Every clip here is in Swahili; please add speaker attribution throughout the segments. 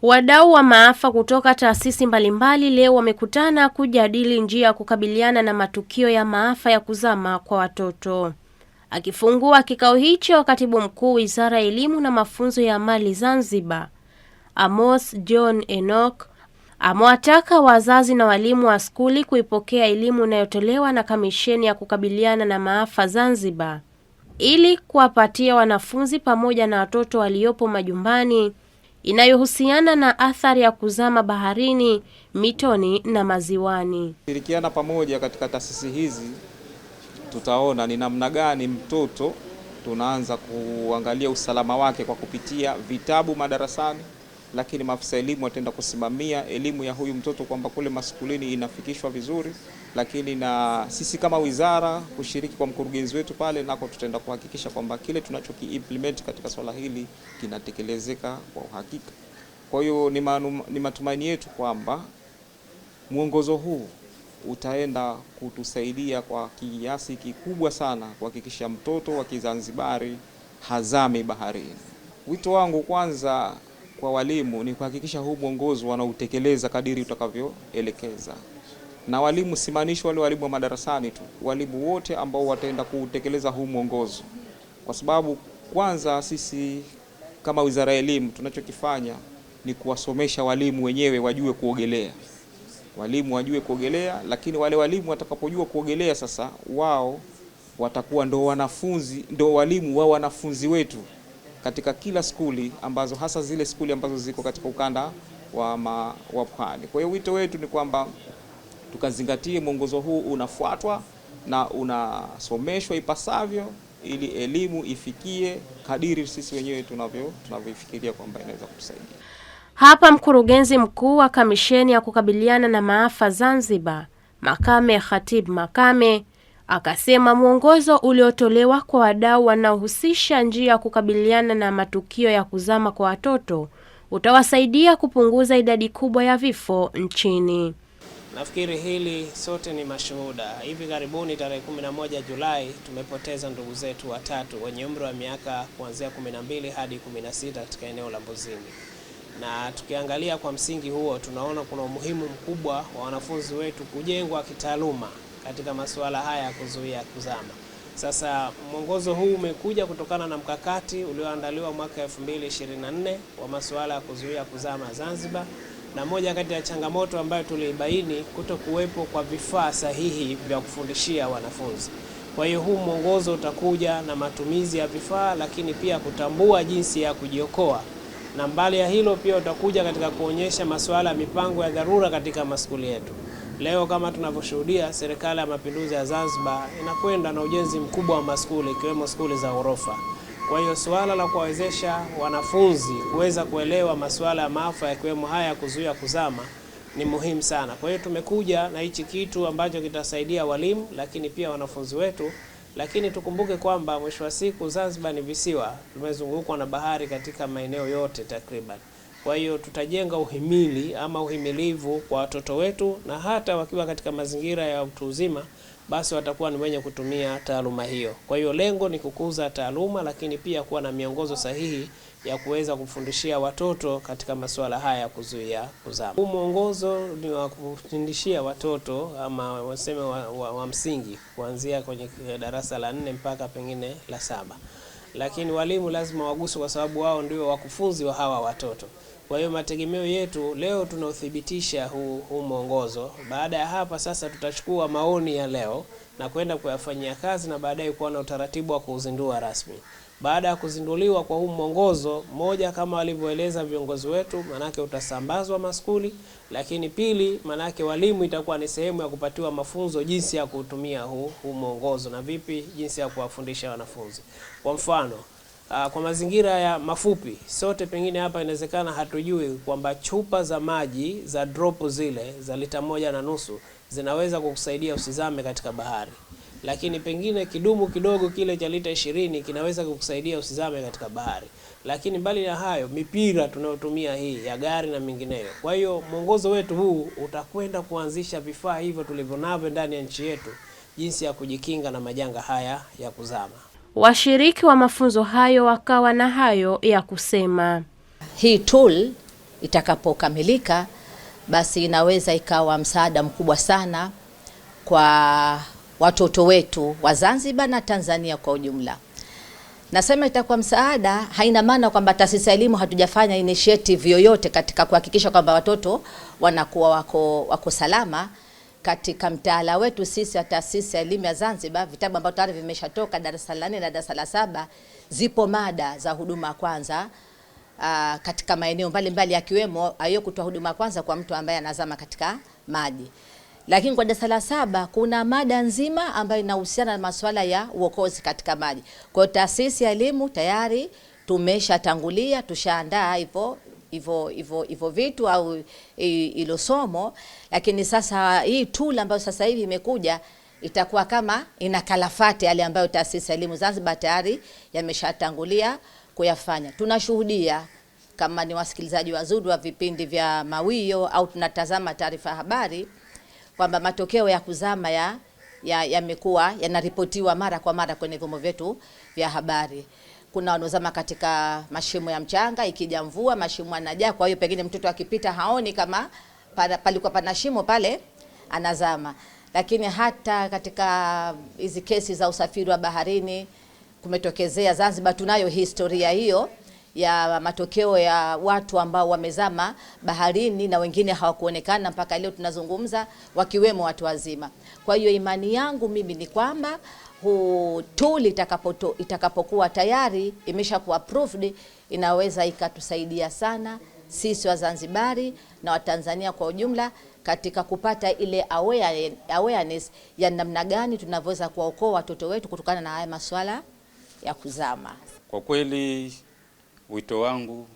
Speaker 1: Wadau wa maafa kutoka taasisi mbalimbali leo wamekutana kujadili njia ya kukabiliana na matukio ya maafa ya kuzama kwa watoto. Akifungua kikao hicho, Katibu Mkuu Wizara ya Elimu na Mafunzo ya Amali Zanzibar, Amos John Enoch, amewataka wazazi na walimu wa skuli kuipokea elimu inayotolewa na Kamisheni ya Kukabiliana na Maafa Zanzibar ili kuwapatia wanafunzi pamoja na watoto waliopo majumbani inayohusiana na athari ya kuzama baharini, mitoni na maziwani.
Speaker 2: Shirikiana pamoja katika taasisi hizi, tutaona ni namna gani mtoto tunaanza kuangalia usalama wake kwa kupitia vitabu madarasani, lakini maafisa elimu wataenda kusimamia elimu ya huyu mtoto kwamba kule maskulini inafikishwa vizuri, lakini na sisi kama wizara kushiriki kwa mkurugenzi wetu pale nako tutaenda kuhakikisha kwamba kile tunachokiimplement katika swala hili kinatekelezeka kwa uhakika. Kwa hiyo ni matumaini yetu kwamba mwongozo huu utaenda kutusaidia kwa kiasi kikubwa sana kuhakikisha mtoto wa Kizanzibari hazami baharini. Wito wangu kwanza kwa walimu ni kuhakikisha huu mwongozo wanautekeleza kadiri utakavyoelekeza. Na walimu simaanishi wale walimu wa madarasani tu, walimu wote ambao wataenda kutekeleza huu mwongozo. Kwa sababu kwanza sisi kama Wizara ya Elimu tunachokifanya ni kuwasomesha walimu wenyewe wajue kuogelea. Walimu wajue kuogelea, lakini wale walimu watakapojua kuogelea sasa wao watakuwa ndo walimu wa wanafunzi wetu katika kila skuli ambazo hasa zile skuli ambazo ziko katika ukanda wa pwani. Kwa hiyo wito wetu ni kwamba tukazingatie mwongozo huu unafuatwa na unasomeshwa ipasavyo ili elimu ifikie kadiri sisi wenyewe tunavyofikiria kwamba inaweza kutusaidia.
Speaker 1: Hapa Mkurugenzi Mkuu wa Kamisheni ya Kukabiliana na Maafa Zanzibar, Makame Khatib Makame, akasema mwongozo uliotolewa kwa wadau wanaohusisha njia ya kukabiliana na matukio ya kuzama kwa watoto utawasaidia kupunguza idadi kubwa ya vifo nchini.
Speaker 3: Nafikiri hili sote ni mashuhuda. Hivi karibuni tarehe 11 Julai tumepoteza ndugu zetu watatu wenye umri wa miaka kuanzia 12 hadi 16 katika eneo la Mbuzini. Na tukiangalia kwa msingi huo tunaona kuna umuhimu mkubwa wa wanafunzi wetu kujengwa kitaaluma katika masuala haya ya kuzuia kuzama. Sasa mwongozo huu umekuja kutokana na mkakati ulioandaliwa mwaka 2024 wa masuala ya kuzuia kuzama Zanzibar, na moja kati ya changamoto ambayo tulibaini kutokuwepo kwa vifaa sahihi vya kufundishia wanafunzi. Kwa hiyo huu mwongozo utakuja na matumizi ya vifaa, lakini pia kutambua jinsi ya kujiokoa. Na mbali ya hilo pia utakuja katika kuonyesha masuala ya mipango ya dharura katika maskuli yetu. Leo kama tunavyoshuhudia, Serikali ya Mapinduzi ya Zanzibar inakwenda na ujenzi mkubwa wa maskuli ikiwemo skuli za ghorofa. Kwa hiyo suala la kuwawezesha wanafunzi kuweza kuelewa masuala ya maafa yakiwemo haya ya kuzuia kuzama ni muhimu sana. Kwa hiyo tumekuja na hichi kitu ambacho kitasaidia walimu lakini pia wanafunzi wetu. Lakini tukumbuke kwamba mwisho wa siku Zanzibar ni visiwa, tumezungukwa na bahari katika maeneo yote takriban. Kwa hiyo tutajenga uhimilivu kwa watoto wetu, na hata wakiwa katika mazingira ya utu uzima basi watakuwa ni wenye kutumia taaluma hiyo. Kwa hiyo lengo ni kukuza taaluma, lakini pia kuwa na miongozo sahihi ya kuweza kufundishia watoto katika masuala haya ya kuzuia kuzama. Huu mwongozo ni wa kufundishia watoto ama waseme wa msingi kuanzia kwenye darasa la 4 mpaka pengine la 7. Lakini walimu lazima waguswe kwa sababu wao ndio wakufunzi wa hawa watoto. Kwa hiyo mategemeo yetu leo tunauthibitisha huu mwongozo. Baada ya hapa sasa tutachukua maoni ya leo na kwenda kuyafanyia kazi na baadaye kuwa na utaratibu wa kuuzindua rasmi. Baada ya kuzinduliwa kwa huu mwongozo, moja kama walivyoeleza viongozi wetu, manake utasambazwa maskuli, lakini pili manake walimu itakuwa ni sehemu ya kupatiwa mafunzo jinsi ya kutumia huu mwongozo na vipi jinsi ya kuwafundisha wanafunzi. Kwa mfano, kwa mazingira ya mafupi, sote pengine hapa inawezekana hatujui kwamba chupa za maji za drop zile za lita 1.5 zinaweza kukusaidia usizame katika bahari. Lakini pengine kidumu kidogo kile cha lita 20 kinaweza kukusaidia usizame katika bahari. Lakini mbali na hayo, mipira tunayotumia hii ya gari na mingineyo. Kwa hiyo mwongozo wetu huu utakwenda kuanzisha vifaa hivyo tulivyonavyo ndani ya nchi yetu, jinsi ya kujikinga na majanga haya ya kuzama.
Speaker 1: Washiriki wa mafunzo hayo wakawa na hayo ya kusema.
Speaker 4: Hii tool itakapokamilika, basi inaweza ikawa msaada mkubwa sana kwa watoto wetu wa Zanzibar na Tanzania kwa ujumla. Nasema itakuwa msaada, haina maana kwamba taasisi ya elimu hatujafanya initiative yoyote katika kuhakikisha kwamba watoto wanakuwa wako salama. Katika mtaala wetu sisi ya taasisi ya elimu ya Zanzibar, vitabu ambavyo tayari vimeshatoka darasa la 4 na darasa la 7, zipo mada za huduma kwanza katika maeneo mbalimbali, yakiwemo ayo kutoa huduma kwanza kwa mtu ambaye anazama katika maji. Lakini kwa darasa la 7 kuna mada nzima ambayo inahusiana na masuala ya uokozi katika maji. Kwa taasisi ya elimu tayari tumeshatangulia, tushaandaa hivyo vitu au ilo somo, lakini sasa hii tool ambayo sasa hivi imekuja itakuwa kama ina kalafati yale ambayo taasisi ya elimu Zanzibar tayari yameshatangulia kuyafanya. Tunashuhudia kama ni wasikilizaji wazuri wa vipindi vya Mawio au tunatazama taarifa habari kwamba matokeo ya kuzama yamekuwa yanaripotiwa mara kwa mara kwenye vyombo vyetu vya habari. Kuna wanaozama katika mashimo ya mchanga, ikija mvua mashimo yanajaa, kwa hiyo pengine mtoto akipita haoni kama palikuwa pana shimo pale, anazama. Lakini hata katika hizi kesi za usafiri wa baharini kumetokezea Zanzibar, tunayo historia hiyo ya matokeo ya watu ambao wamezama baharini na wengine hawakuonekana mpaka leo tunazungumza, wakiwemo watu wazima. Kwa hiyo imani yangu mimi ni kwamba tool itakapokuwa tayari imeshakuwa approved, inaweza ikatusaidia sana sisi wa Zanzibari na Watanzania kwa ujumla katika kupata ile awareness ya namna gani tunavyoweza kuwaokoa watoto wetu kutokana na haya masuala ya kuzama.
Speaker 5: Kwa kweli wito wangu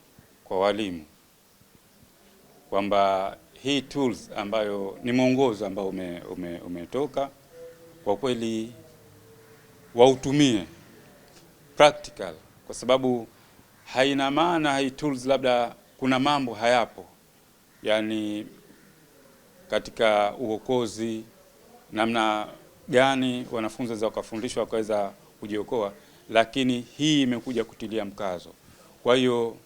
Speaker 5: kwa walimu kwamba hii tools ambayo ni mwongozo ambao umetoka, kwa kweli wautumie practical, kwa sababu haina maana hii tools labda kuna mambo hayapo, yani katika uokozi namna gani wanafunzi za wakafundishwa wakaweza kujiokoa, lakini hii imekuja kutilia mkazo. Kwa hiyo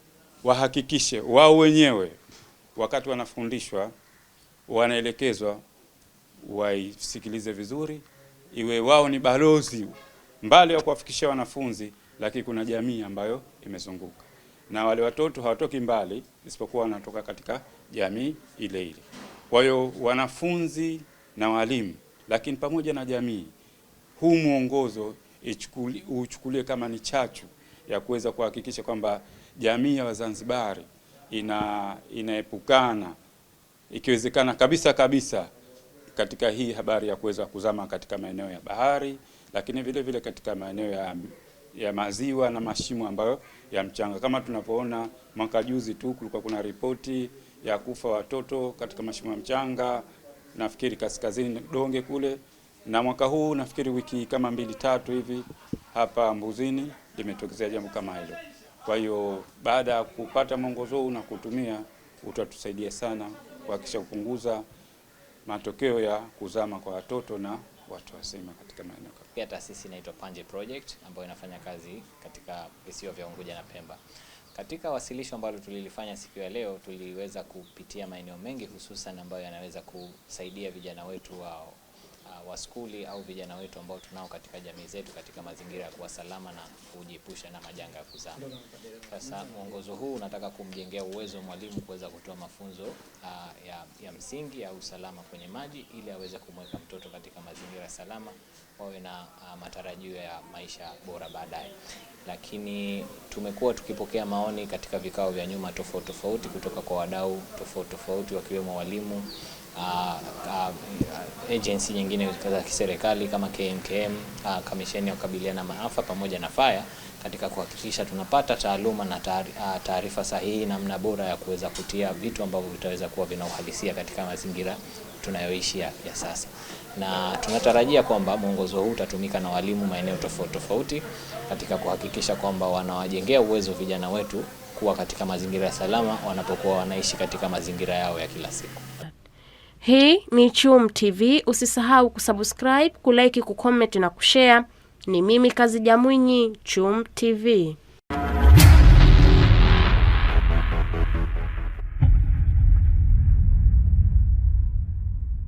Speaker 5: wahakikishe wao wenyewe wakati wanafundishwa, wanaelekezwa, waisikilize vizuri, iwe wao ni balozi mbali ya kuwafikishia wanafunzi, lakini kuna jamii ambayo imezunguka, na wale watoto hawatoki mbali isipokuwa wanatoka katika jamii ile ile. Kwa hiyo wanafunzi na walimu, lakini pamoja na jamii, huu mwongozo uchukulie kama ni chachu ya kuweza kuhakikisha kwamba jamii ya Wazanzibari inaepukana ikiwezekana kabisa katika hii habari ya kuweza kuzama katika maeneo ya bahari, lakini vile vile katika maeneo ya maziwa na mashimo ambayo ya mchanga. Kama tunapoona mwaka juzi tu kulikuwa kuna ripoti ya kufa watoto katika mashimo ya mchanga, nafikiri kaskazini Donge kule, na mwaka huu nafikiri wiki kama 2-3 hivi hapa Mbuzini limetokezea jambo kama hilo. Kwa hiyo baada ya kupata mwongozo huu na kutumia, utatusaidia sana kuhakikisha kupunguza matokeo ya kuzama kwa watoto na watu wazima katika maeneo.
Speaker 6: Pia taasisi inaitwa Panje Project ambayo inafanya kazi katika visiwa vya Unguja na Pemba. Katika wasilisho ambalo tulilifanya siku ya leo, tuliweza kupitia maeneo mengi hususan ambayo yanaweza kusaidia vijana wetu wa skuli au vijana wetu ambao tunao katika jamii zetu katika mazingira ya kuwa salama na kujiepusha na majanga ya kuzama. Sasa mwongozo huu unataka kumjengea uwezo mwalimu kuweza kutoa mafunzo ya msingi ya usalama kwenye maji ili aweze kumweka mtoto katika mazingira salama, wawe na matarajio ya maisha bora baadaye. Lakini tumekuwa tukipokea maoni katika vikao vya nyuma tofauti kutoka kwa wadau tofauti wakiwemo walimu, agency nyingine za kiserikali kama KMKM, kamisheni ya kukabiliana na maafa pamoja na fire, katika kuhakikisha tunapata taaluma na taarifa sahihi namna bora ya kuweza kutia vitu ambavyo vitaweza kuwa vina uhalisia katika mazingira tunayoishi ya sasa. Na tunatarajia kwamba mwongozo huu utatumika na walimu maeneo tofauti katika kuhakikisha kwamba wanawajengea uwezo vijana wetu kuwa katika mazingira salama wanapokuwa wanaishi katika mazingira yao ya kila siku.
Speaker 1: Hii ni CHUM TV. Usisahau kusubscribe, kulike, kucomment na kushare. Ni mimi Kazija Mwinyi, CHUM TV.